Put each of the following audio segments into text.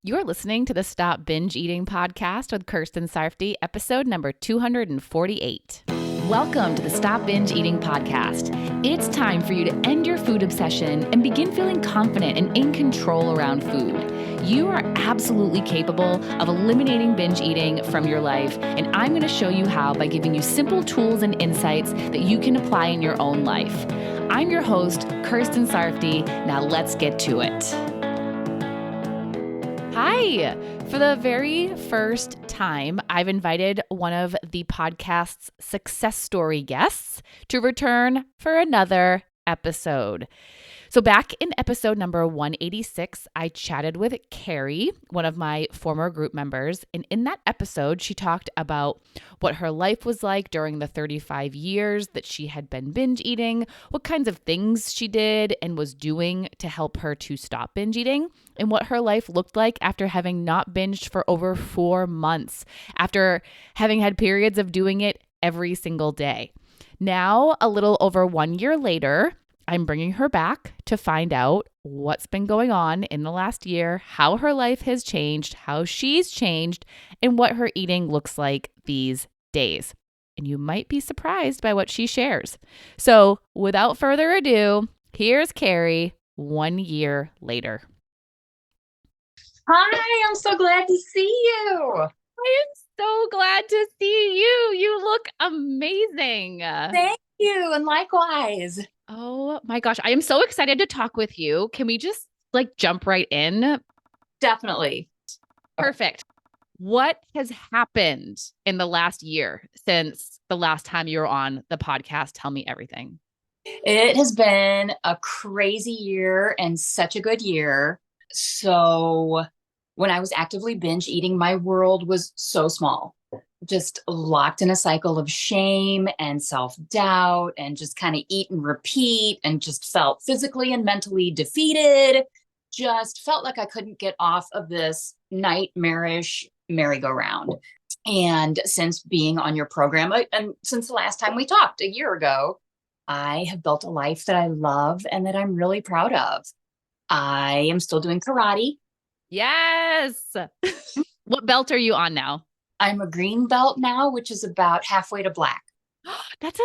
You're listening to the Stop Binge Eating podcast with Kirsten Sarfty, episode number 248. Welcome to the Stop Binge Eating podcast. It's time for you to end your food obsession and begin feeling confident and in control around food. You are absolutely capable of eliminating binge eating from your life, and I'm going to show you how by giving you simple tools and insights that you can apply in your own life. I'm your host, Kirsten Sarfty. Now let's get to it. Hi! For the very first time, I've invited one of the podcast's success story guests to return for another episode. So back in episode number 186, I chatted with Carrie, one of my former group members. And in that episode, she talked about what her life was like during the 35 years that she had been binge eating, what kinds of things she did and was doing to help her to stop binge eating, and what her life looked like after having not binged for over 4 months, after having had periods of doing it every single day. Now, a little over 1 year later, I'm bringing her back to find out what's been going on in the last year, how her life has changed, how she's changed, and what her eating looks like these days. And you might be surprised by what she shares. So without further ado, here's Carrie 1 year later. Hi, I'm so glad to see you. I am so glad to see you. You look amazing. Thank you, and likewise. Oh my gosh, I am so excited to talk with you. Can we just jump right in? Definitely. Perfect. What has happened in the last year since the last time you were on the podcast? Tell me everything. It has been a crazy year and such a good year. So when I was actively binge eating, my world was so small, just locked in a cycle of shame and self-doubt and just kind of eat and repeat and just felt physically and mentally defeated. Just felt like I couldn't get off of this nightmarish merry-go-round. And since being on your program, and since the last time we talked a year ago, I have built a life that I love and that I'm really proud of. I am still doing karate. Yes. What belt are you on now? I'm a green belt now, which is about halfway to black. That's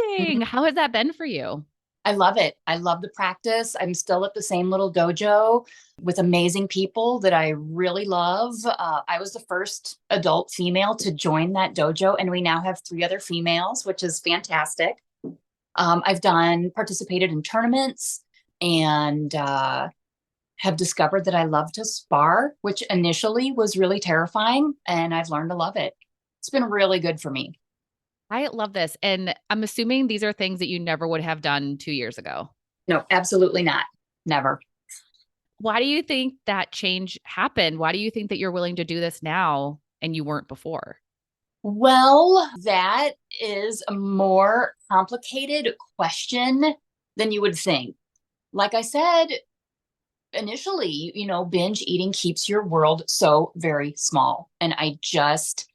amazing. How has that been for you? I love it. I love the practice. I'm still at the same little dojo with amazing people that I really love. I was the first adult female to join that dojo, and we now have 3 other females, which is fantastic. I've participated in tournaments and have discovered that I love to spar, which initially was really terrifying, and I've learned to love it. It's been really good for me. I love this. And I'm assuming these are things that you never would have done 2 years ago. No, absolutely not. Never. Why do you think that change happened? Why do you think that you're willing to do this now and you weren't before? Well, that is a more complicated question than you would think. Like I said, initially, binge eating keeps your world so very small. And I just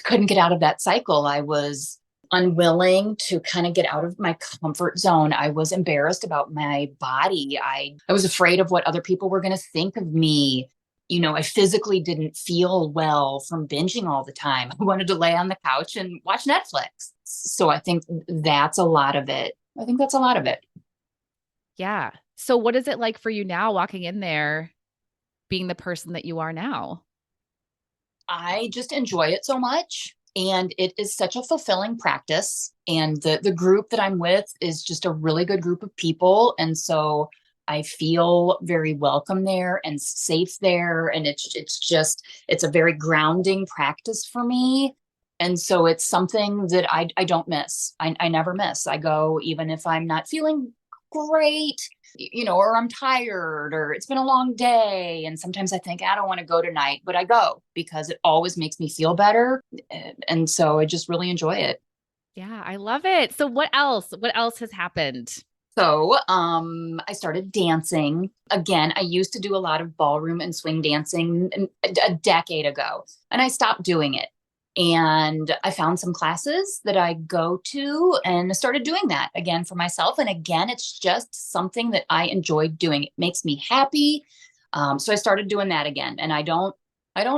couldn't get out of that cycle. I was unwilling to kind of get out of my comfort zone. I was embarrassed about my body. I was afraid of what other people were going to think of me. I physically didn't feel well from binging all the time. I wanted to lay on the couch and watch Netflix. So I think that's a lot of it. Yeah. So what is it like for you now walking in there, being the person that you are now? I just enjoy it so much. And it is such a fulfilling practice. And the group that I'm with is just a really good group of people. And so I feel very welcome there and safe there. And it's a very grounding practice for me. And so it's something that I don't miss. I never miss. I go, even if I'm not feeling great, or I'm tired, or it's been a long day. And sometimes I think, I don't want to go tonight, but I go because it always makes me feel better. And so I just really enjoy it. Yeah, I love it. So what else? What else has happened? So I started dancing. Again, I used to do a lot of ballroom and swing dancing a decade ago, and I stopped doing it. And I found some classes that I go to and started doing that again for myself. And again, it's just something that I enjoy doing. It makes me happy. So I started doing that again, and I don't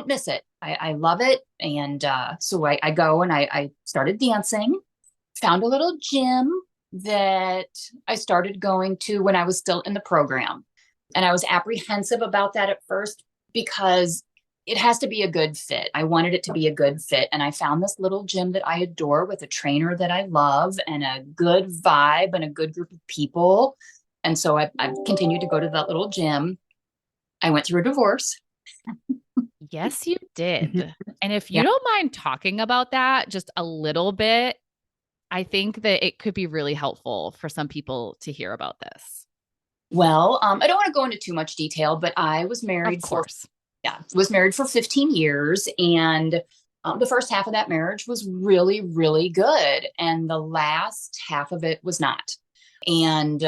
miss it. I love it. And so I go and I started dancing, found a little gym that I started going to when I was still in the program. And I was apprehensive about that at first because it has to be a good fit. I wanted it to be a good fit. And I found this little gym that I adore with a trainer that I love and a good vibe and a good group of people. And so I've continued to go to that little gym. I went through a divorce. Yes, you did. And if you Yeah. don't mind talking about that just a little bit, I think that it could be really helpful for some people to hear about this. Well, I don't want to go into too much detail, but I was Of married for course. yeah, was married for 15 years. And the first half of that marriage was really, really good. And the last half of it was not. And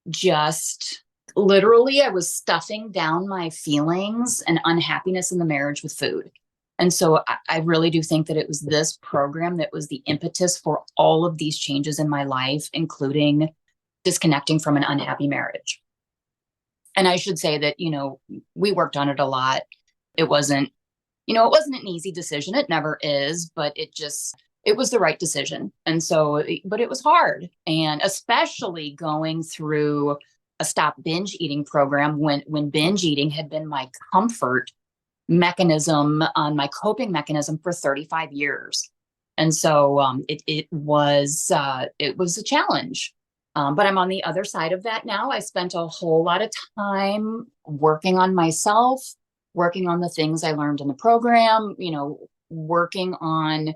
just literally, I was stuffing down my feelings and unhappiness in the marriage with food. And so I really do think that it was this program that was the impetus for all of these changes in my life, including disconnecting from an unhappy marriage. And I should say that, we worked on it a lot. It wasn't, it wasn't an easy decision. It never is, but it was the right decision. And so, but it was hard. And especially going through a stop binge eating program when binge eating had been my comfort mechanism, on my coping mechanism for 35 years. And so it was a challenge. But I'm on the other side of that now. I spent a whole lot of time working on myself, working on the things I learned in the program, working on,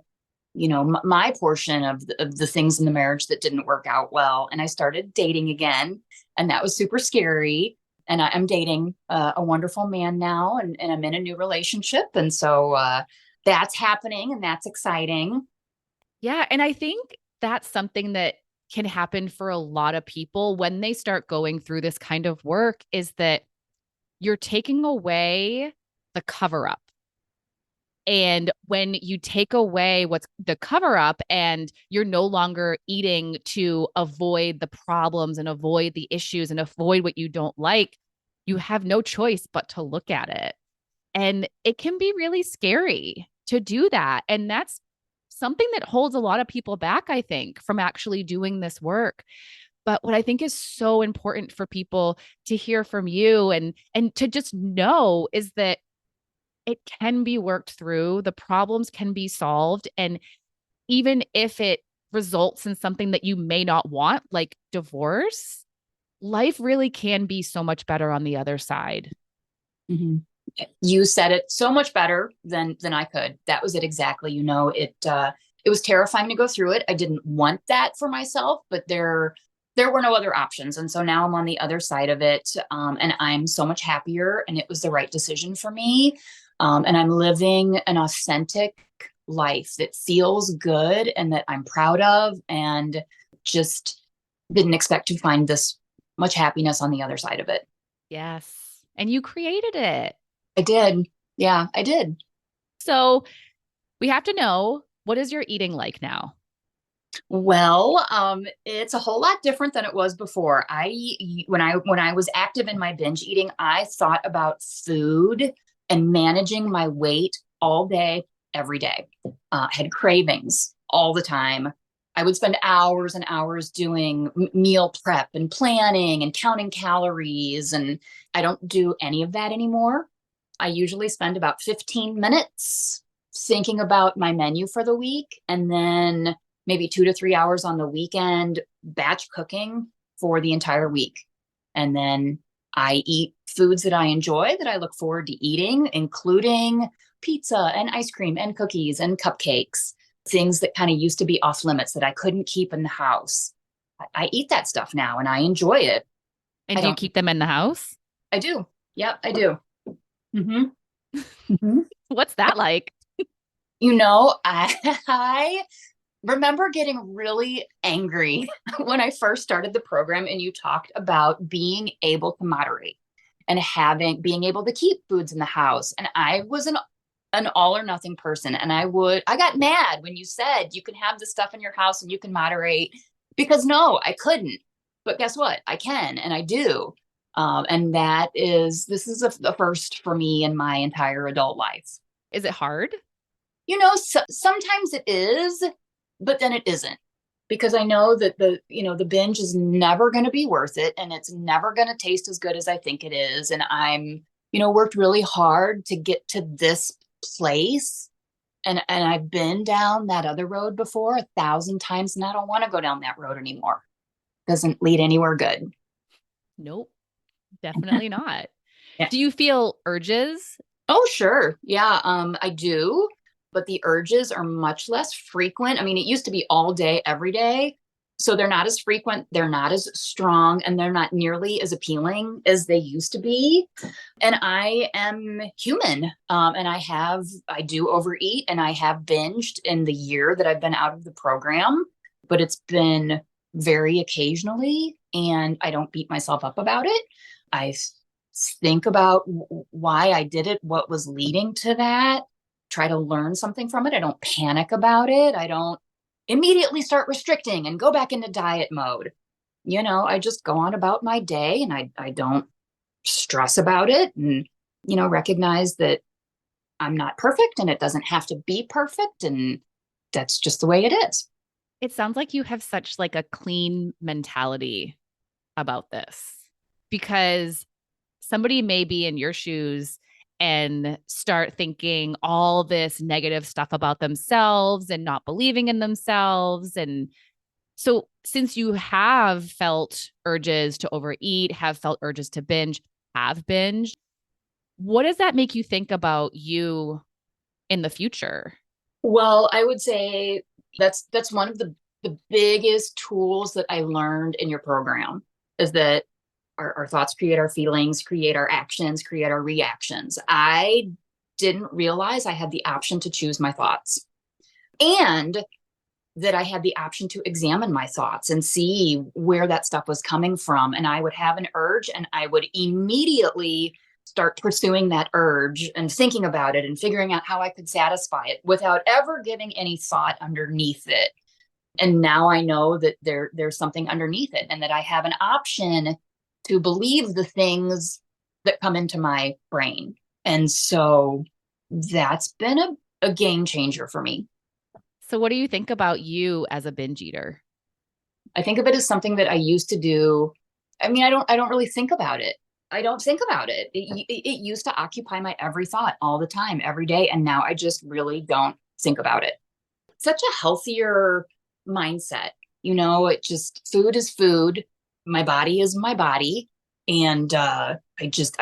my portion of the things in the marriage that didn't work out well. And I started dating again, and that was super scary. And I'm dating a wonderful man now, and I'm in a new relationship. And so that's happening, and that's exciting. Yeah. And I think that's something that can happen for a lot of people when they start going through this kind of work is that you're taking away the cover up. And when you take away what's the cover up and you're no longer eating to avoid the problems and avoid the issues and avoid what you don't like, you have no choice but to look at it. And it can be really scary to do that. And that's something that holds a lot of people back, I think, from actually doing this work. But what I think is so important for people to hear from you and to just know is that it can be worked through, the problems can be solved, and even if it results in something that you may not want, like divorce, life really can be so much better on the other side. Mm-hmm. You said it so much better than I could. That was it exactly. It was terrifying to go through it. I didn't want that for myself, but there were no other options. And so now I'm on the other side of it, and I'm so much happier. And it was the right decision for me. And I'm living an authentic life that feels good and that I'm proud of, and just didn't expect to find this much happiness on the other side of it. Yes. And you created it. I did. Yeah, I did. So we have to know, what is your eating like now? Well, it's a whole lot different than it was before. When I was active in my binge eating, I thought about food and managing my weight all day, every day. Had cravings all the time. I would spend hours and hours doing meal prep and planning and counting calories, and I don't do any of that anymore. I usually spend about 15 minutes thinking about my menu for the week, and then maybe 2 to 3 hours on the weekend batch cooking for the entire week. And then I eat foods that I enjoy, that I look forward to eating, including pizza and ice cream and cookies and cupcakes, things that kind of used to be off limits that I couldn't keep in the house. I eat that stuff now and I enjoy it. And I do you don't, keep them in the house? I do. Yep, I do. Mm-hmm. Mm-hmm. What's that like? I remember getting really angry when I first started the program and you talked about being able to moderate and being able to keep foods in the house. And I was an all or nothing person. And I got mad when you said you can have the stuff in your house and you can moderate, because no, I couldn't. But guess what? I can, and I do. And this is the first for me in my entire adult life. Is it hard? Sometimes it is, but then it isn't, because I know that the binge is never going to be worth it, and it's never going to taste as good as I think it is. And worked really hard to get to this place. And I've been down that other road before 1,000 times, and I don't want to go down that road anymore. Doesn't lead anywhere good. Nope, definitely not. Yeah. Do you feel urges? Oh, sure. Yeah, I do. But the urges are much less frequent. I mean, it used to be all day, every day. So they're not as frequent, they're not as strong, and they're not nearly as appealing as they used to be. And I am human. And I do overeat, and I have binged in the year that I've been out of the program, but it's been very occasionally, and I don't beat myself up about it. I think about why I did it, what was leading to that, try to learn something from it. I don't panic about it. I don't immediately start restricting and go back into diet mode. I just go on about my day, and I don't stress about it, and, recognize that I'm not perfect and it doesn't have to be perfect. And that's just the way it is. It sounds like you have such like a clean mentality about this, because somebody may be in your shoes and start thinking all this negative stuff about themselves and not believing in themselves. And so, since you have felt urges to overeat, have felt urges to binge, have binged, what does that make you think about you in the future? Well, I would say that's one of the biggest tools that I learned in your program, is that our thoughts create our feelings, create our actions, create our reactions. I didn't realize I had the option to choose my thoughts, and that I had the option to examine my thoughts and see where that stuff was coming from. And I would have an urge, and I would immediately start pursuing that urge and thinking about it and figuring out how I could satisfy it without ever giving any thought underneath it. And now I know that there's something underneath it, and that I have an option to believe the things that come into my brain. And so that's been a game changer for me. So, what do you think about you as a binge eater? I think of it as something that I used to do. I mean, I don't really think about it. I don't think about it. It used to occupy my every thought all the time, every day. And now I just really don't think about it. Such a healthier mindset. Food is food. My body is my body. And I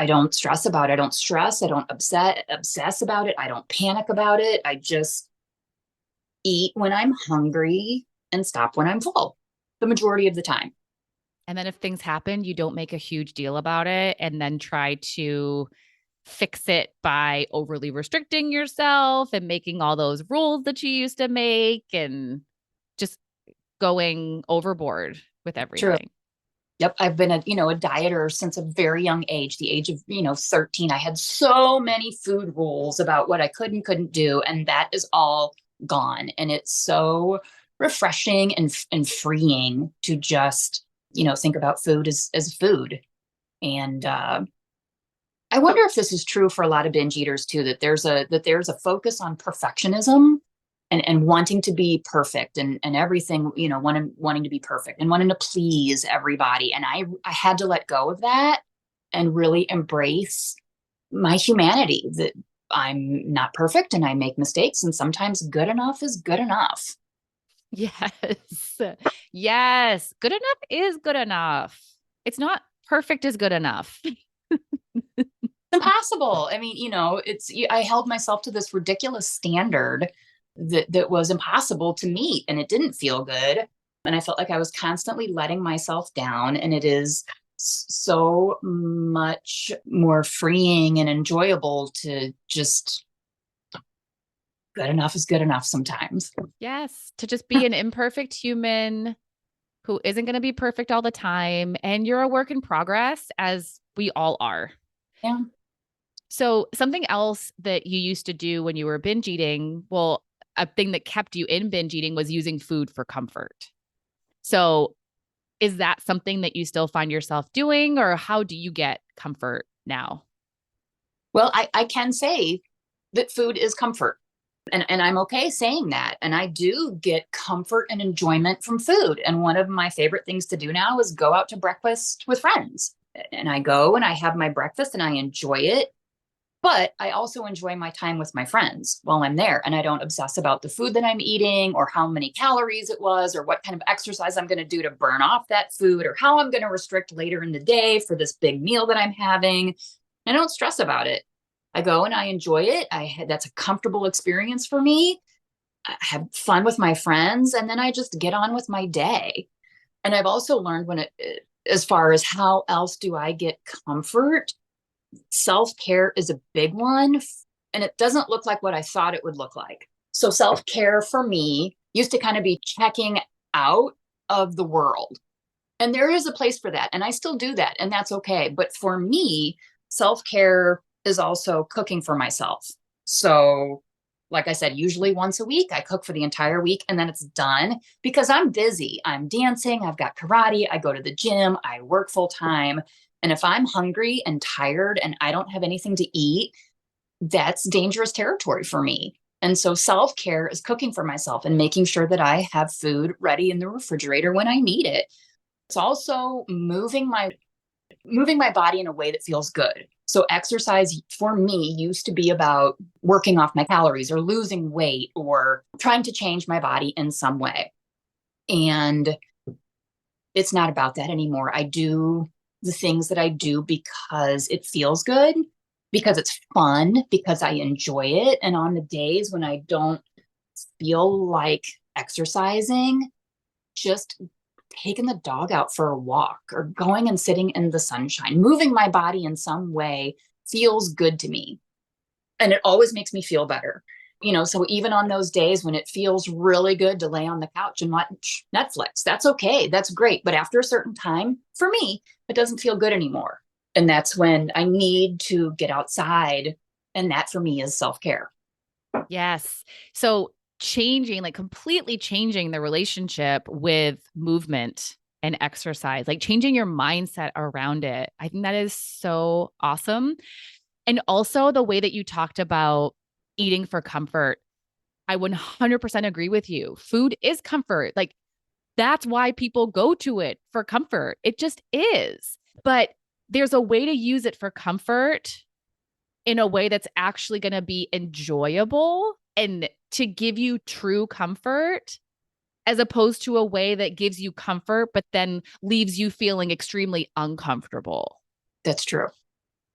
don't stress about it. I don't stress. I don't obsess about it. I don't panic about it. I just eat when I'm hungry and stop when I'm full, the majority of the time. And then if things happen, you don't make a huge deal about it and then try to fix it by overly restricting yourself and making all those rules that you used to make and just going overboard with True. everything. Yep. I've been a dieter since a very young age, the age of, 13. I had so many food rules about what I could and couldn't do. And that is all gone. And it's so refreshing and freeing to just, think about food as food. And I wonder if this is true for a lot of binge eaters too, that there's a focus on perfectionism and wanting to be perfect, and everything, wanting to be perfect and wanting to please everybody. And I had to let go of that and really embrace my humanity, that I'm not perfect and I make mistakes, and sometimes good enough is good enough. Yes. Yes. Good enough is good enough. It's not perfect is good enough. Impossible. I mean, I held myself to this ridiculous standard that was impossible to meet, and it didn't feel good. And I felt like I was constantly letting myself down, and it is so much more freeing and enjoyable to just good enough is good enough sometimes. Yes. To just be an imperfect human who isn't going to be perfect all the time. And you're a work in progress, as we all are. Yeah. So, something else that you used to do when you were binge eating, well, a thing that kept you in binge eating was using food for comfort. So, Is that something that you still find yourself doing, or how do you get comfort now? Well, I can say that food is comfort. And I'm okay saying that. And I do get comfort and enjoyment from food. And one of my favorite things to do now is go out to breakfast with friends. And I go and I have my breakfast and I enjoy it. But I also enjoy my time with my friends while I'm there. And I don't obsess about the food that I'm eating or how many calories it was or what kind of exercise I'm going to do to burn off that food or how I'm going to restrict later in the day for this big meal that I'm having. I don't stress about it. I go and I enjoy it. That's a comfortable experience for me. I have fun with my friends, and then I just get on with my day. And I've also learned as far as how else do I get comfort, self-care is a big one, and it doesn't look like what I thought it would look like. So self-care for me used to kind of be checking out of the world. And there is a place for that, and I still do that, and that's okay. But for me, self-care is also cooking for myself. So, like I said, usually once a week, I cook for the entire week and then it's done because I'm busy. I'm dancing, I've got karate, I go to the gym, I work full time. And if I'm hungry and tired and I don't have anything to eat, that's dangerous territory for me. And so self care is cooking for myself and making sure that I have food ready in the refrigerator when I need it. It's also moving my body in a way that feels good. So exercise for me used to be about working off my calories or losing weight or trying to change my body in some way. And it's not about that anymore. I do the things that I do because it feels good, because it's fun, because I enjoy it. And on the days when I don't feel like exercising, just taking the dog out for a walk or going and sitting in the sunshine, moving my body in some way feels good to me. And it always makes me feel better. So even on those days when it feels really good to lay on the couch and watch Netflix, that's okay. That's great. But after a certain time, for me, it doesn't feel good anymore. And that's when I need to get outside. And that for me is self-care. Yes. So like completely changing the relationship with movement and exercise, like changing your mindset around it. I think that is so awesome. And also the way that you talked about eating for comfort. I 100% agree with you. Food is comfort. Like that's why people go to it for comfort. It just is. But there's a way to use it for comfort in a way that's actually going to be enjoyable and to give you true comfort, as opposed to a way that gives you comfort, but then leaves you feeling extremely uncomfortable. That's true.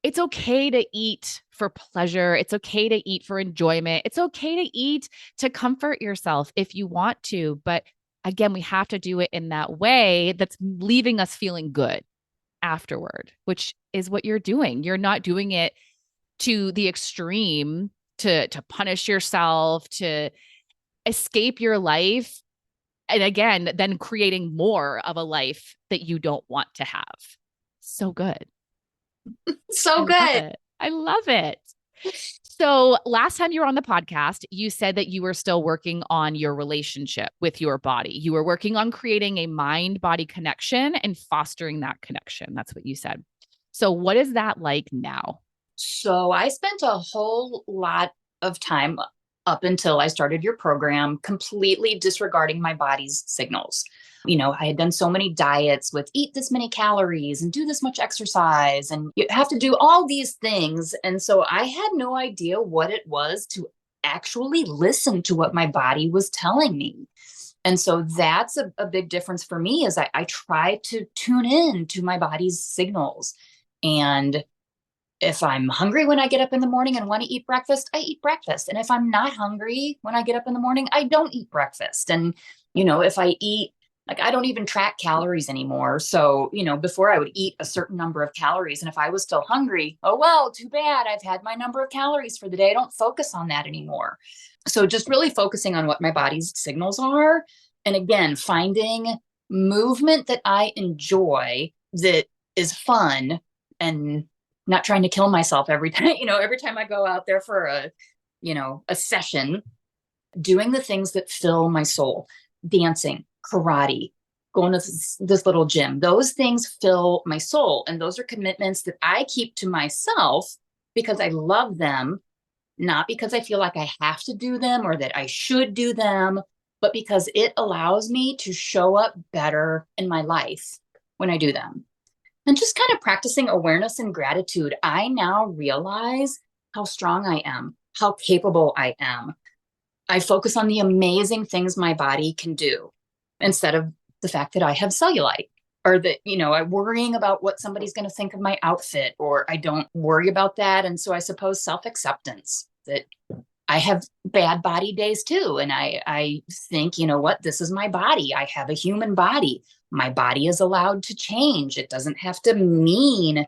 It's okay to eat for pleasure. It's okay to eat for enjoyment. It's okay to eat to comfort yourself if you want to. But again, we have to do it in that way that's leaving us feeling good afterward, which is what you're doing. You're not doing it to the extreme to punish yourself, to escape your life. And again, then creating more of a life that you don't want to have. So good. So I love good. it. I love it. So last time you were on the podcast, you said that you were still working on your relationship with your body. You were working on creating a mind-body connection and fostering that connection. That's what you said. So what is that like now? So I spent a whole lot of time up until I started your program completely disregarding my body's signals. I had done so many diets with eat this many calories and do this much exercise, and you have to do all these things. And so I had no idea what it was to actually listen to what my body was telling me. And so that's a big difference for me is I try to tune in to my body's signals. And if I'm hungry when I get up in the morning and want to eat breakfast, I eat breakfast. And if I'm not hungry when I get up in the morning, I don't eat breakfast. And, if I eat, like, I don't even track calories anymore. So, before I would eat a certain number of calories. And if I was still hungry, oh, well, too bad. I've had my number of calories for the day. I don't focus on that anymore. So just really focusing on what my body's signals are. And again, finding movement that I enjoy that is fun and not trying to kill myself every time, every time I go out there for a session, doing the things that fill my soul, dancing, karate, going to this little gym. Those things fill my soul. And those are commitments that I keep to myself because I love them, not because I feel like I have to do them or that I should do them, but because it allows me to show up better in my life when I do them. And just kind of practicing awareness and gratitude, I now realize how strong I am, how capable I am. I focus on the amazing things my body can do instead of the fact that I have cellulite or that, I'm worrying about what somebody's going to think of my outfit, or I don't worry about that. And so I suppose self-acceptance that I have bad body days too. And I think, what, this is my body. I have a human body. My body is allowed to change. It doesn't have to mean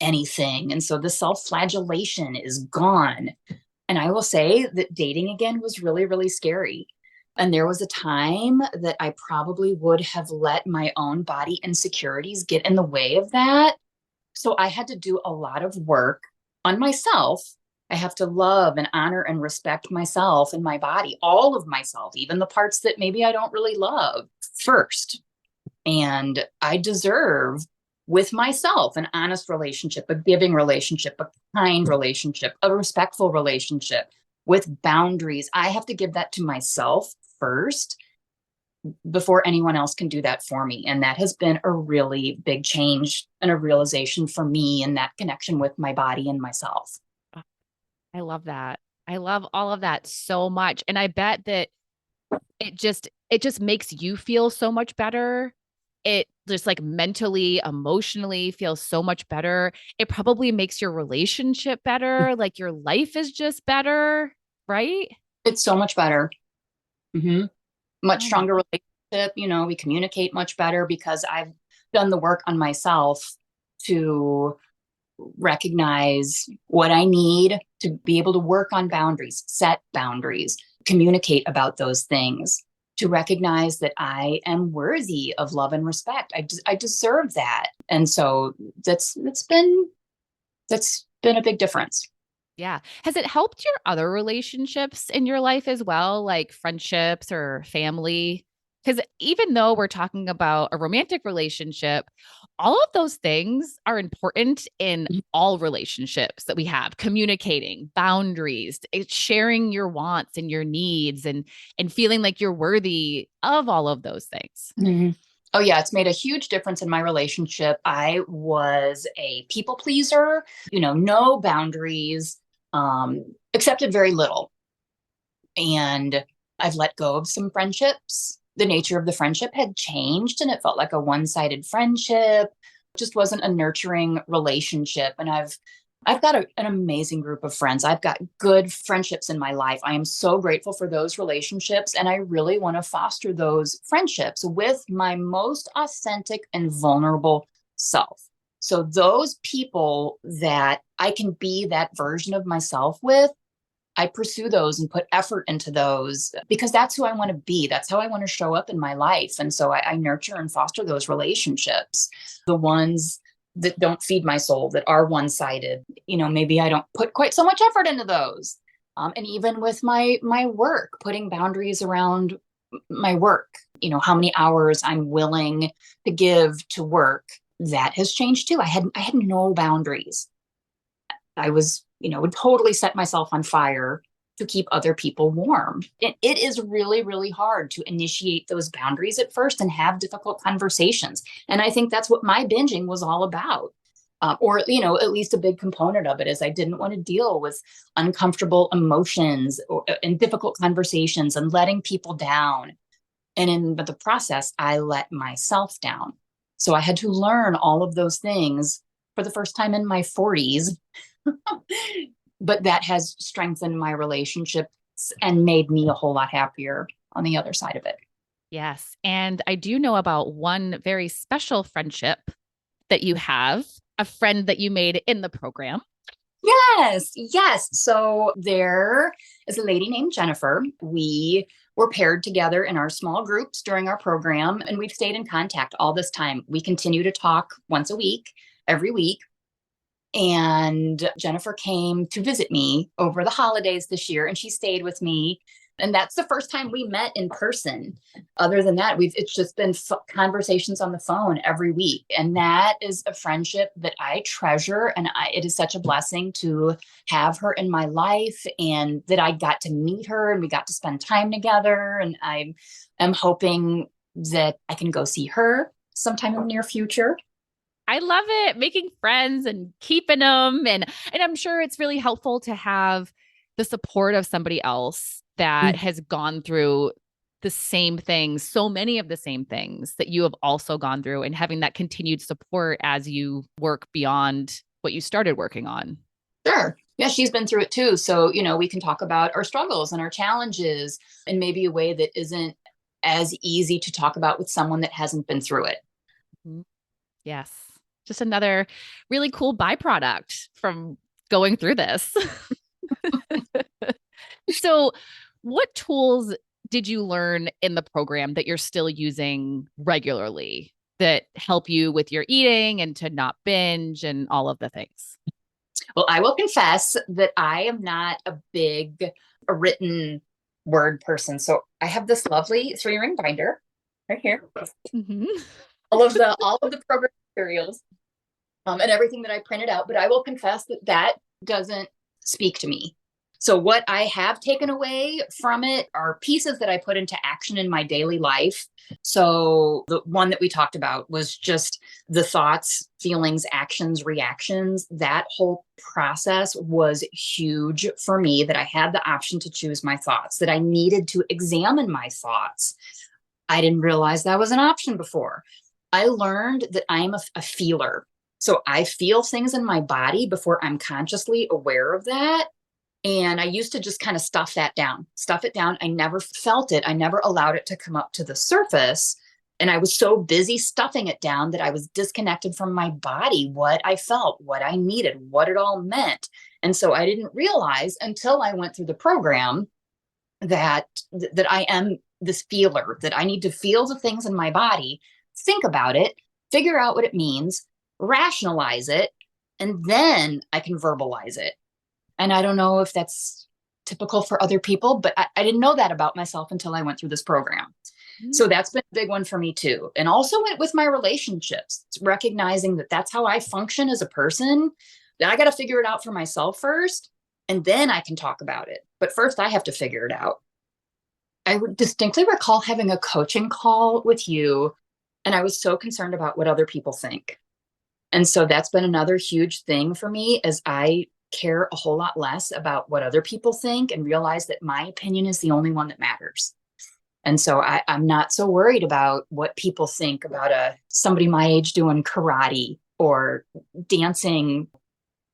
anything. And so the self-flagellation is gone. And I will say that dating again was really, really scary. And there was a time that I probably would have let my own body insecurities get in the way of that. So I had to do a lot of work on myself. I have to love and honor and respect myself and my body, all of myself, even the parts that maybe I don't really love first. And I deserve with myself an honest relationship, a giving relationship, a kind relationship, a respectful relationship with boundaries. I have to give that to myself first before anyone else can do that for me. And that has been a really big change and a realization for me in that connection with my body and myself. I love that. I love all of that so much. And I bet that it just makes you feel so much better. It just like mentally, emotionally feels so much better. It probably makes your relationship better. Like your life is just better, right? It's so much better. Mm-hmm. Much Oh my, stronger relationship. We communicate much better because I've done the work on myself to recognize what I need to be able to work on boundaries, set boundaries, communicate about those things, to recognize that I am worthy of love and respect. I deserve that. And so that's been a big difference. yeah. Has it helped your other relationships in your life as well, like friendships or family? Because even though we're talking about a romantic relationship, all of those things are important in all relationships that we have. Communicating, boundaries, sharing your wants and your needs, and feeling like you're worthy of all of those things. Mhm. Oh yeah, it's made a huge difference in my relationship. I was a people pleaser, no boundaries, accepted very little. And I've let go of some friendships. The nature of the friendship had changed and it felt like a one-sided friendship. It just wasn't a nurturing relationship. And I've got an amazing group of friends. I've got good friendships in my life. I am so grateful for those relationships. And I really want to foster those friendships with my most authentic and vulnerable self. So, those people that I can be that version of myself with, I pursue those and put effort into those because that's who I want to be. That's how I want to show up in my life. And so I nurture and foster those relationships. The ones that don't feed my soul, that are one sided, maybe I don't put quite so much effort into those. And even with my work, putting boundaries around my work, how many hours I'm willing to give to work, that has changed too. I had no boundaries. I was, would totally set myself on fire to keep other people warm. It is really, really hard to initiate those boundaries at first and have difficult conversations. And I think that's what my binging was all about. Or, at least a big component of it is I didn't want to deal with uncomfortable emotions and difficult conversations and letting people down. And in the process, I let myself down. So I had to learn all of those things for the first time in my 40s. But that has strengthened my relationships and made me a whole lot happier on the other side of it. Yes. And I do know about one very special friendship that you have, a friend that you made in the program. Yes, yes. So there is a lady named Jennifer. We were paired together in our small groups during our program, and we've stayed in contact all this time. We continue to talk once a week, every week. And Jennifer came to visit me over the holidays this year, and she stayed with me. And that's the first time we met in person. Other than that, it's just been conversations on the phone every week. And that is a friendship that I treasure. And it is such a blessing to have her in my life, and that I got to meet her and we got to spend time together. And I am hoping that I can go see her sometime in the near future. I love it. Making friends and keeping them. And I'm sure it's really helpful to have the support of somebody else that has gone through the same things, so many of the same things that you have also gone through, and having that continued support as you work beyond what you started working on. Sure. Yeah, she's been through it too. So, we can talk about our struggles and our challenges in maybe a way that isn't as easy to talk about with someone that hasn't been through it. Yes. Just another really cool byproduct from going through this. So, what tools did you learn in the program that you're still using regularly that help you with your eating and to not binge and all of the things? Well, I will confess that I am not a written word person. So I have this lovely 3-ring binder right here. Mm-hmm. All of the program materials, and everything that I printed out. But I will confess that doesn't speak to me. So what I have taken away from it are pieces that I put into action in my daily life. So the one that we talked about was just the thoughts, feelings, actions, reactions. That whole process was huge for me, that I had the option to choose my thoughts, that I needed to examine my thoughts. I didn't realize that was an option before. I learned that I'm a feeler. So I feel things in my body before I'm consciously aware of that. And I used to just kind of stuff it down. I never felt it. I never allowed it to come up to the surface. And I was so busy stuffing it down that I was disconnected from my body, what I felt, what I needed, what it all meant. And so I didn't realize until I went through the program that I am this feeler, that I need to feel the things in my body, think about it, figure out what it means, rationalize it, and then I can verbalize it. And I don't know if that's typical for other people, but I didn't know that about myself until I went through this program. So that's been a big one for me too. And also with my relationships, recognizing that that's how I function as a person, that I got to figure it out for myself first, and then I can talk about it. But first I have to figure it out. I distinctly recall having a coaching call with you, and I was so concerned about what other people think. And so that's been another huge thing for me, as I care a whole lot less about what other people think and realize that my opinion is the only one that matters. And so I'm not so worried about what people think about somebody my age doing karate or dancing,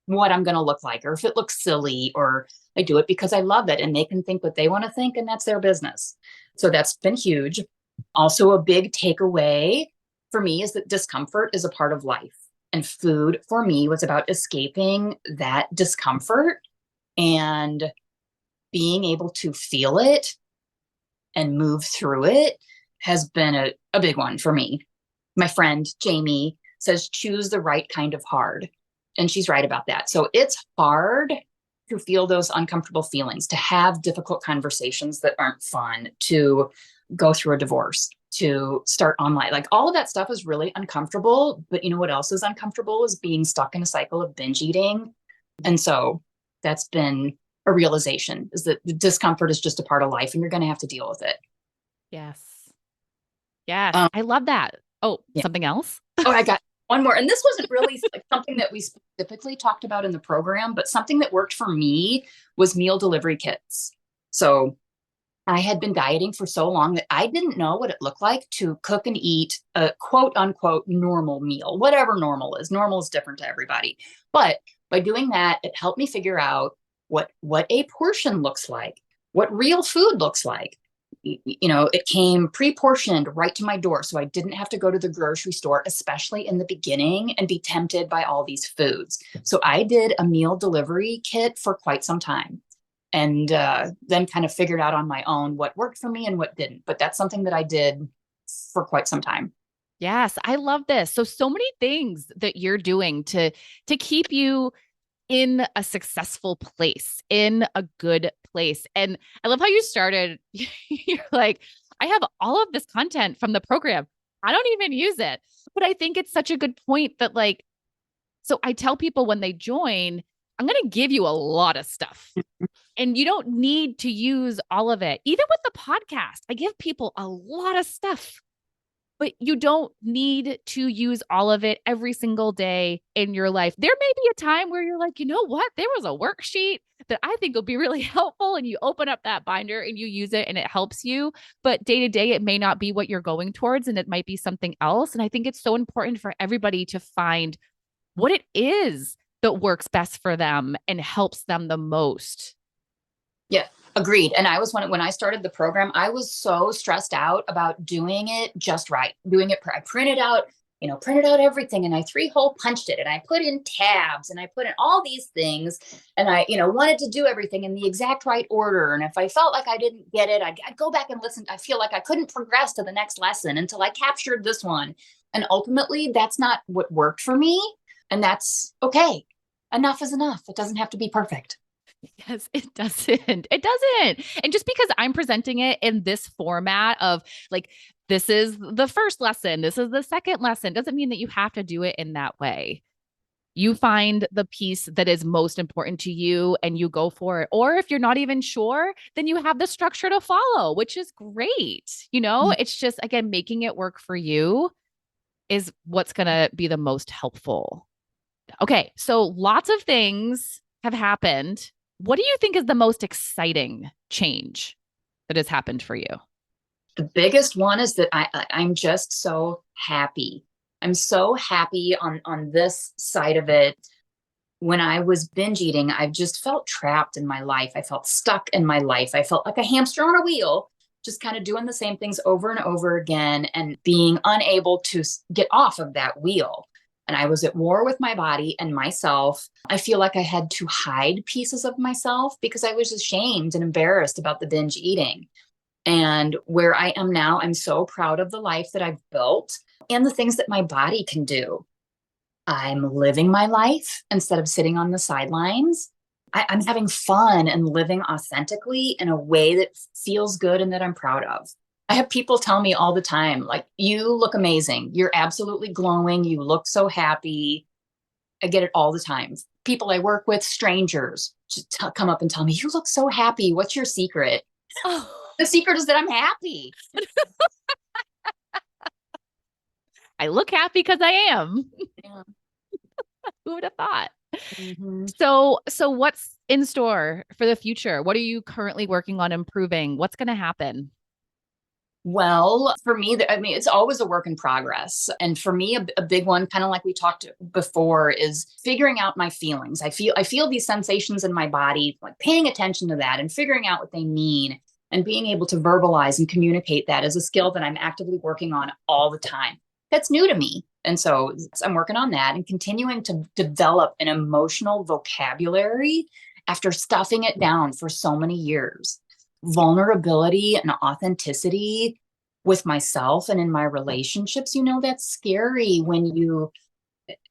what I'm going to look like, or if it looks silly, or I do it because I love it and they can think what they want to think, and that's their business. So that's been huge. Also, a big takeaway for me is that discomfort is a part of life. And food for me was about escaping that discomfort and being able to feel it and move through it has been a big one for me. My friend Jamie says, choose the right kind of hard. And she's right about that. So it's hard to feel those uncomfortable feelings, to have difficult conversations that aren't fun, to go through a divorce, to start online. Like, all of that stuff is really uncomfortable. But you know what else is uncomfortable is being stuck in a cycle of binge eating. And so that's been a realization, is that the discomfort is just a part of life and you're going to have to deal with it. Yes. Yes. I love that. Oh, Yeah. Something else? Oh, I got one more. And this wasn't really like something that we specifically talked about in the program, but something that worked for me was meal delivery kits. So I had been dieting for so long that I didn't know what it looked like to cook and eat a quote unquote normal meal, whatever normal is. Normal is different to everybody. But by doing that, it helped me figure out what a portion looks like, what real food looks like. It came pre-portioned right to my door. So I didn't have to go to the grocery store, especially in the beginning, and be tempted by all these foods. So I did a meal delivery kit for quite some time. And then kind of figured out on my own what worked for me and what didn't. But that's something that I did for quite some time. Yes, I love this. So many things that you're doing to keep you in a successful place, in a good place. And I love how you started. You're like, I have all of this content from the program. I don't even use it. But I think it's such a good point that, like, so I tell people when they join, I'm going to give you a lot of stuff and you don't need to use all of it. Even with the podcast, I give people a lot of stuff, but you don't need to use all of it every single day in your life. There may be a time where you're like, you know what? There was a worksheet that I think will be really helpful. And you open up that binder and you use it and it helps you. But day to day, it may not be what you're going towards and it might be something else. And I think it's so important for everybody to find what it is that works best for them and helps them the most. Yeah, agreed. And I was when I started the program, I was so stressed out about doing it just right. Doing it, I printed out everything and I 3-hole punched it and I put in tabs and I put in all these things and I, wanted to do everything in the exact right order. And if I felt like I didn't get it, I'd go back and listen. I feel like I couldn't progress to the next lesson until I captured this one. And ultimately, that's not what worked for me. And that's okay. Enough is enough. It doesn't have to be perfect. Yes, it doesn't. It doesn't. And just because I'm presenting it in this format of like, this is the first lesson, this is the second lesson, doesn't mean that you have to do it in that way. You find the piece that is most important to you and you go for it. Or if you're not even sure, then you have the structure to follow, which is great. It's just, again, making it work for you is what's going to be the most helpful. Okay. So lots of things have happened. What do you think is the most exciting change that has happened for you? The biggest one is that I'm just so happy. I'm so happy on this side of it. When I was binge eating, I just felt trapped in my life. I felt stuck in my life. I felt like a hamster on a wheel, just kind of doing the same things over and over again and being unable to get off of that wheel. And I was at war with my body and myself. I feel like I had to hide pieces of myself because I was ashamed and embarrassed about the binge eating. And where I am now, I'm so proud of the life that I've built and the things that my body can do. I'm living my life instead of sitting on the sidelines. I'm having fun and living authentically in a way that feels good and that I'm proud of. I have people tell me all the time, like, you look amazing. You're absolutely glowing. You look so happy. I get it all the time. People I work with, strangers, just come up and tell me, you look so happy. What's your secret? Oh. The secret is that I'm happy. I look happy because I am. Yeah. Who would have thought? Mm-hmm. So what's in store for the future? What are you currently working on improving? What's going to happen? Well, for me, it's always a work in progress. And for me, a big one, kind of like we talked before, is figuring out my feelings. I feel these sensations in my body, like paying attention to that and figuring out what they mean and being able to verbalize and communicate that is a skill that I'm actively working on all the time. That's new to me. And so I'm working on that and continuing to develop an emotional vocabulary after stuffing it down for so many years. Vulnerability and authenticity with myself and in my relationships, that's scary when you,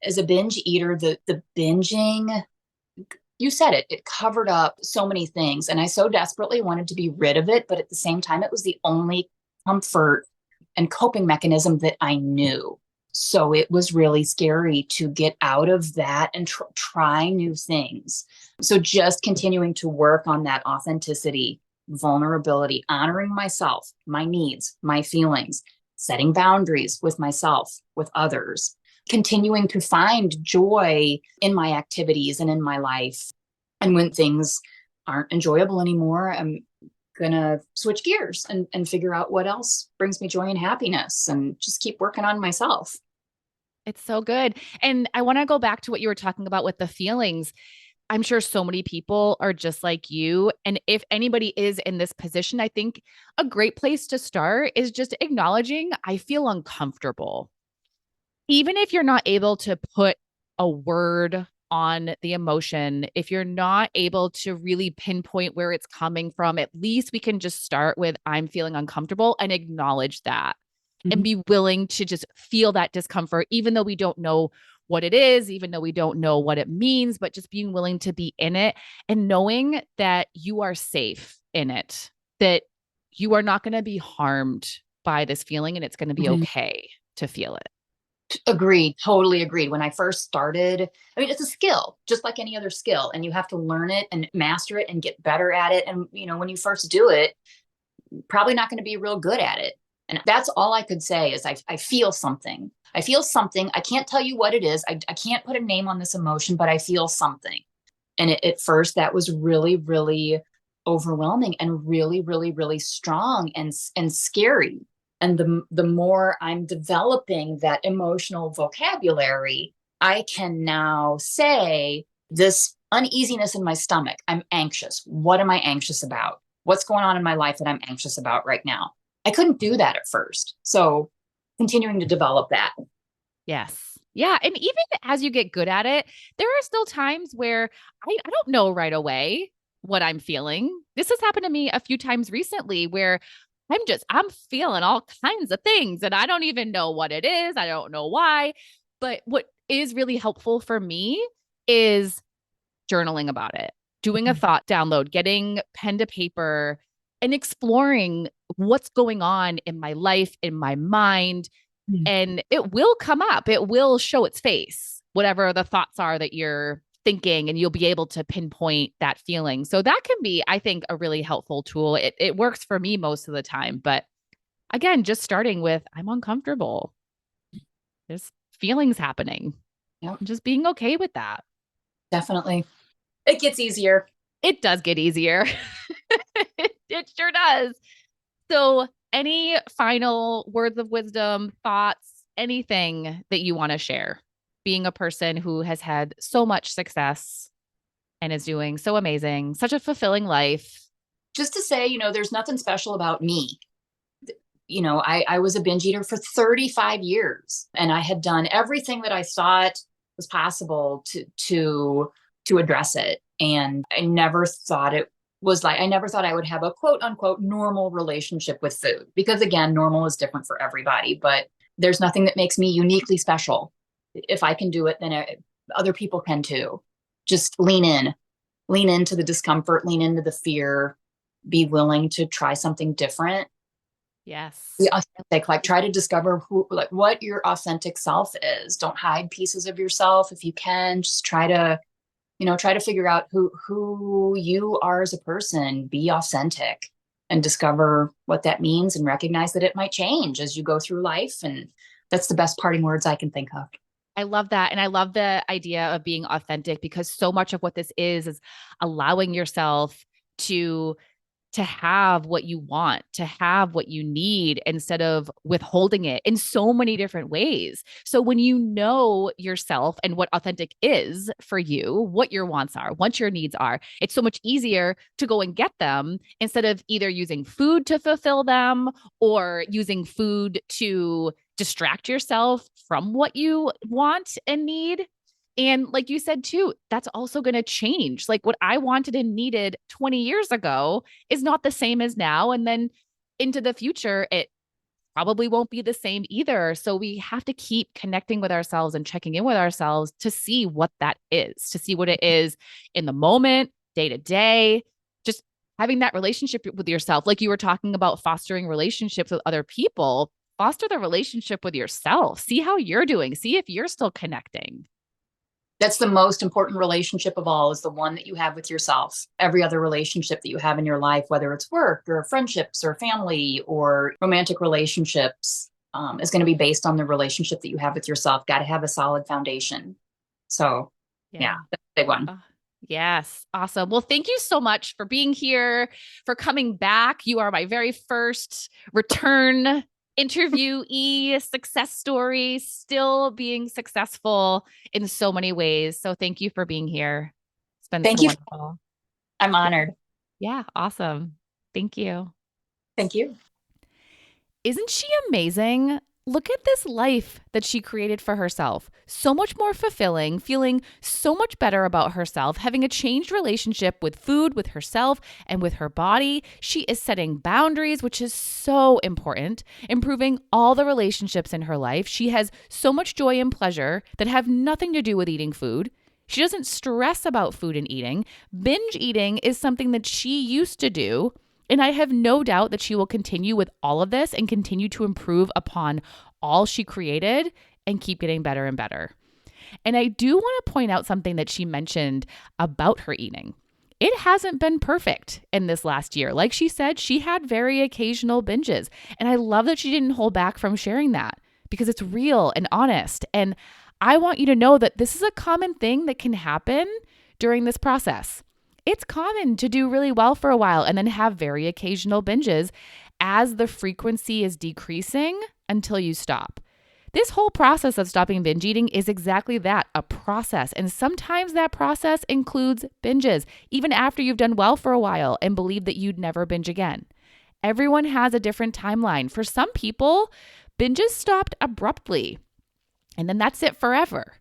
as a binge eater, the binging, you said it covered up so many things. And I so desperately wanted to be rid of it. But at the same time, it was the only comfort and coping mechanism that I knew. So it was really scary to get out of that and try new things. So just continuing to work on that authenticity, vulnerability, honoring myself, my needs, my feelings, setting boundaries with myself, with others, continuing to find joy in my activities and in my life. And when things aren't enjoyable anymore, I'm going to switch gears and figure out what else brings me joy and happiness and just keep working on myself. It's so good. And I want to go back to what you were talking about with the feelings. I'm sure so many people are just like you. And if anybody is in this position, I think a great place to start is just acknowledging I feel uncomfortable. Even if you're not able to put a word on the emotion, if you're not able to really pinpoint where it's coming from, at least we can just start with I'm feeling uncomfortable and acknowledge that and be willing to just feel that discomfort, even though we don't know what it is, even though we don't know what it means, but just being willing to be in it and knowing that you are safe in it, that you are not going to be harmed by this feeling and it's going to be Mhm. okay to feel it. Agreed. Totally agreed. When I first started, I mean, it's a skill, just like any other skill, and you have to learn it and master it and get better at it. And, when you first do it, probably not going to be real good at it. And that's all I could say is I feel something. I feel something. I can't tell you what it is. I can't put a name on this emotion, but I feel something. And at first, that was really, really overwhelming and really, really, really strong and scary. And the more I'm developing that emotional vocabulary, I can now say this uneasiness in my stomach. I'm anxious. What am I anxious about? What's going on in my life that I'm anxious about right now? I couldn't do that at first. So continuing to develop that. Yes. Yeah. And even as you get good at it, there are still times where I don't know right away what I'm feeling. This has happened to me a few times recently where I'm feeling all kinds of things and I don't even know what it is. I don't know why. But what is really helpful for me is journaling about it, doing a thought download, getting pen to paper and exploring what's going on in my life, in my mind, and it will come up. It will show its face, whatever the thoughts are that you're thinking, and you'll be able to pinpoint that feeling. So that can be, I think, a really helpful tool. It works for me most of the time. But again, just starting with, I'm uncomfortable. There's feelings happening. Yep, And just being okay with that. definitely. It gets easier. It does get easier. It sure does. So, any final words of wisdom, thoughts, anything that you want to share? Being a person who has had so much success and is doing so amazing, such a fulfilling life. Just to say, there's nothing special about me. I was a binge eater for 35 years and I had done everything that I thought was possible to address it. And I never thought I never thought I would have a quote unquote normal relationship with food, because again, normal is different for everybody, but there's nothing that makes me uniquely special. If I can do it, then other people can too. Just lean into the discomfort, lean into the fear, be willing to try something different, Yes. be authentic, like try to discover what your authentic self is. Don't hide pieces of yourself if you can. Just try to figure out who you are as a person. Be authentic and discover what that means and recognize that it might change as you go through life. And that's the best parting words I can think of. I love that. And I love the idea of being authentic because so much of what this is allowing yourself to have what you want, to have what you need instead of withholding it in so many different ways. So when you know yourself and what authentic is for you, what your wants are, what your needs are, it's so much easier to go and get them instead of either using food to fulfill them or using food to distract yourself from what you want and need. And like you said too, that's also going to change. Like what I wanted and needed 20 years ago is not the same as now. And then into the future, it probably won't be the same either. So we have to keep connecting with ourselves and checking in with ourselves to see what that is, to see what it is in the moment, day to day, just having that relationship with yourself. Like you were talking about fostering relationships with other people, foster the relationship with yourself. See how you're doing, see if you're still connecting. That's the most important relationship of all, is the one that you have with yourself. Every other relationship that you have in your life, whether it's work or friendships or family or romantic relationships, is going to be based on the relationship that you have with yourself. Got to have a solid foundation. So, yeah, Yeah. that's a big one. Yes. Awesome. Well, thank you so much for being here, for coming back. You are my very first return interviewee, success story, still being successful in so many ways. So thank you for being here. It's been so Thank you. wonderful. I'm honored. Yeah. Awesome. Thank you. Thank you. Isn't she amazing? look at this life that she created for herself. So much more fulfilling, feeling so much better about herself, having a changed relationship with food, with herself, and with her body. She is setting boundaries, which is so important, improving all the relationships in her life. She has so much joy and pleasure that have nothing to do with eating food. She doesn't stress about food and eating. Binge eating is something that she used to do. And I have no doubt that she will continue with all of this and continue to improve upon all she created and keep getting better and better. And I do want to point out something that she mentioned about her eating. It hasn't been perfect in this last year. Like she said, she had very occasional binges. And I love that she didn't hold back from sharing that because it's real and honest. And I want you to know that this is a common thing that can happen during this process. It's common to do really well for a while and then have very occasional binges as the frequency is decreasing until you stop. This whole process of stopping binge eating is exactly that, a process. And sometimes that process includes binges, even after you've done well for a while and believe that you'd never binge again. Everyone has a different timeline. For some people, binges stopped abruptly, and then that's it forever.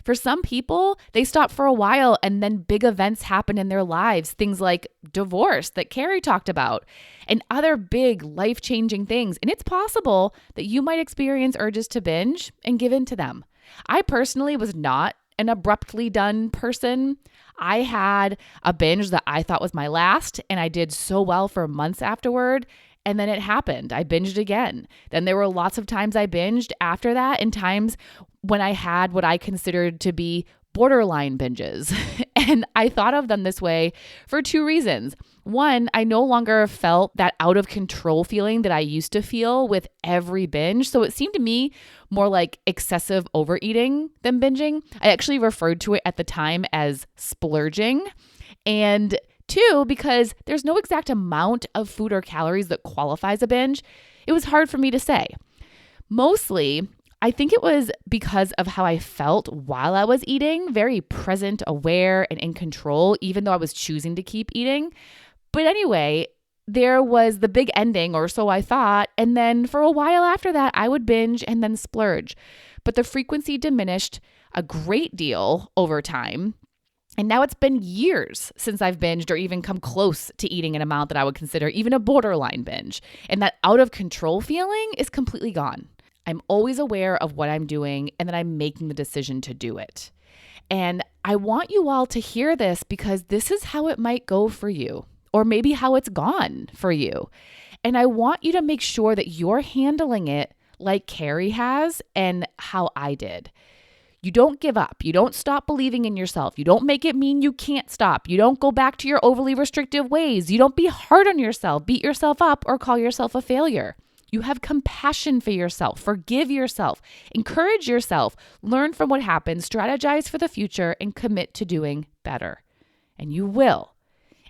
For some people, they stop for a while and then big events happen in their lives, things like divorce that Carrie talked about and other big life-changing things. And it's possible that you might experience urges to binge and give in to them. I personally was not an abruptly done person. I had a binge that I thought was my last, and I did so well for months afterward. And then it happened. I binged again. Then there were lots of times I binged after that and times when I had what I considered to be borderline binges. And I thought of them this way for two reasons. One, I no longer felt that out of control feeling that I used to feel with every binge. So it seemed to me more like excessive overeating than binging. I actually referred to it at the time as splurging. And two, because there's no exact amount of food or calories that qualifies a binge, it was hard for me to say. Mostly, I think it was because of how I felt while I was eating, very present, aware, and in control, even though I was choosing to keep eating. But anyway, there was the big ending, or so I thought, and then for a while after that, I would binge and then splurge. But the frequency diminished a great deal over time. And now it's been years since I've binged or even come close to eating an amount that I would consider even a borderline binge. And that out of control feeling is completely gone. I'm always aware of what I'm doing and that I'm making the decision to do it. And I want you all to hear this because this is how it might go for you, or maybe how it's gone for you. And I want you to make sure that you're handling it like Carrie has and how I did. You don't give up. You don't stop believing in yourself. You don't make it mean you can't stop. You don't go back to your overly restrictive ways. You don't be hard on yourself, beat yourself up, or call yourself a failure. You have compassion for yourself, forgive yourself, encourage yourself, learn from what happened, strategize for the future, and commit to doing better. And you will.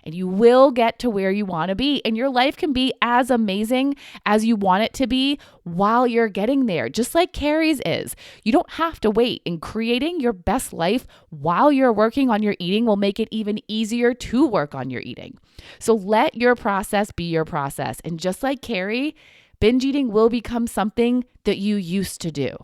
And you will get to where you want to be. And your life can be as amazing as you want it to be while you're getting there, just like Carrie's is. You don't have to wait. And creating your best life while you're working on your eating will make it even easier to work on your eating. So let your process be your process. And just like Carrie, binge eating will become something that you used to do.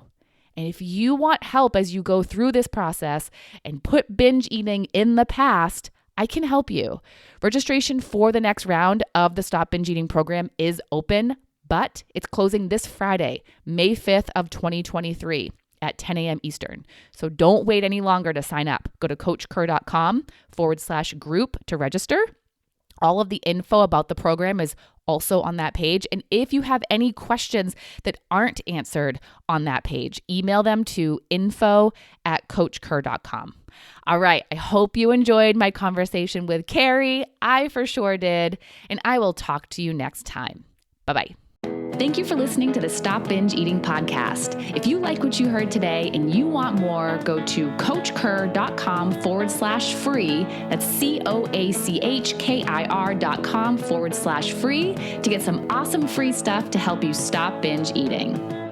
And if you want help as you go through this process and put binge eating in the past, I can help you. Registration for the next round of the Stop Binge Eating program is open, but it's closing this Friday, May 5th of 2023 at 10 a.m. Eastern. So don't wait any longer to sign up. Go to coachker.com/group to register. All of the info about the program is also on that page. And if you have any questions that aren't answered on that page, email them to info@coachker.com. All right. I hope you enjoyed my conversation with Carrie. I for sure did. And I will talk to you next time. Bye-bye. Thank you for listening to the Stop Binge Eating podcast. If you like what you heard today and you want more, go to coachker.com/free. That's COACHKIR.com/free to get some awesome free stuff to help you stop binge eating.